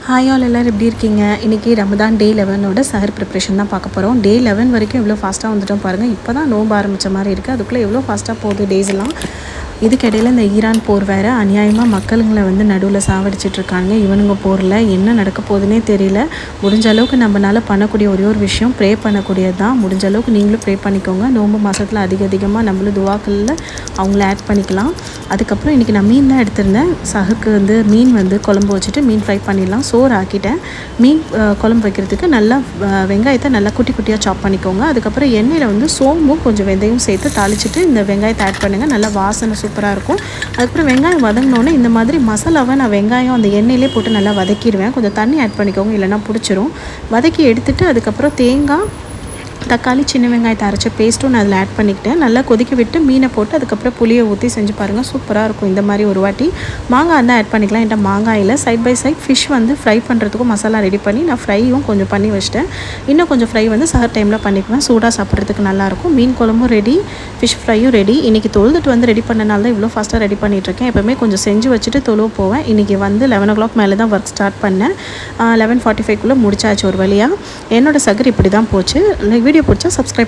Hi all எல்லோரும் எப்படி இருக்கீங்க? இன்றைக்கி ரமதான் டே 11ஓட சஹர் ப்ரிப்ரேஷன் தான் பார்க்க போகிறோம். டே 11 வரைக்கும் எவ்வளோ ஃபாஸ்ட்டாக வந்துட்டோம் பாருங்கள். இப்போ தான் நோன்பு ஆரம்பித்த மாதிரி இருக்குது. அதுக்குள்ளே எவ்வளோ ஃபாஸ்ட்டாக போகுது டேஸ் எல்லாம். இதுக்கிடையில் இந்த ஈரான் போர் வேறு அநியாயமாக மக்களுங்களை நடுவில் சாவடிச்சிட்ருக்காங்க. இவனுங்க போரில் என்ன நடக்க போகுதுன்னே தெரியல. முடிஞ்ச அளவுக்கு நம்மளால் பண்ணக்கூடிய ஒரே ஒரு விஷயம் ப்ரே பண்ணக்கூடியது தான். முடிஞ்ச அளவுக்கு நீங்களும் ப்ரே பண்ணிக்கோங்க. நோன்பு மாதத்தில் அதிகமாக நம்மளும் துவாக்களில் அவங்கள ஆட் பண்ணிக்கலாம். அதுக்கப்புறம் இன்றைக்கி நான் மீன் தான் எடுத்திருந்தேன். சஹருக்கு மீன் குழம்பு வச்சுட்டு மீன் ஃப்ரை பண்ணிடலாம். சோறு ஆக்கிட்டேன். மீன் குழம்பு வைக்கிறதுக்கு நல்லா வெங்காயத்தை நல்லா குட்டி குட்டியாக சாப் பண்ணிக்கோங்க. அதுக்கப்புறம் எண்ணெயில் சோம்பும் கொஞ்சம் வெந்தயம் சேர்த்து தாளிச்சிட்டு இந்த வெங்காயத்தை ஆட் பண்ணுங்கள். நல்லா வாசனை சூப்பராக இருக்கும். அதுக்கப்புறம் வெங்காயம் வதங்கினோன்னே இந்த மாதிரி மசாலாவை நான் வெங்காயம் அந்த எண்ணெயிலே போட்டு நல்லா வதக்கிடுவேன். கொஞ்சம் தண்ணி ஆட் பண்ணிக்கோங்க, இல்லைனா பிடிச்சிரும். வதக்கி எடுத்துகிட்டு அதுக்கப்புறம் தேங்காய், தக்காளி, சின்ன வெங்காயத்தை அரைச்ச பேஸ்ட்டும் நான் அதில் ஆட் பண்ணிக்கிட்டேன். நல்லா கொதிக்க விட்டு மீனை போட்டு அதுக்கப்புறம் புளியை ஊற்றி செஞ்சு பாருங்கள். சூப்பராக இருக்கும். இந்த மாதிரி ஒரு வாட்டி மாங்காய் இருந்தால் ஆட் பண்ணிக்கலாம். என்கிட்ட மாங்காயில் side by side fish fry பண்ணுறதுக்கும் மசாலா ரெடி பண்ணி நான் ஃப்ரையும் கொஞ்சம் பண்ணி வச்சிட்டேன். இன்னும் கொஞ்சம் ஃப்ரை சஹர் டைமில் பண்ணிக்குவேன். சூடாக சாப்பிட்றதுக்கு நல்லாயிருக்கும். மீன் குழம்பும் ரெடி, ஃபிஷ் ஃப்ரையும் ரெடி. இன்றைக்கி தொழுதுட்டு ரெடி பண்ணனால தான் இவ்வளோ ஃபாஸ்ட்டாக ரெடி பண்ணிகிட்ருக்கேன். எப்போவுமே கொஞ்சம் செஞ்சு வச்சுட்டு தொழுவ போவேன். இன்றைக்கி 11 o'clock மேலே தான் ஒர்க் ஸ்டார்ட் பண்ணேன். 11:45 முடிச்சாச்சு ஒரு வழியாக. என்னோடய சஹர் இப்படி தான் போச்சு. வீடியோ பிடிச்சா சப்ஸ்கிரைப்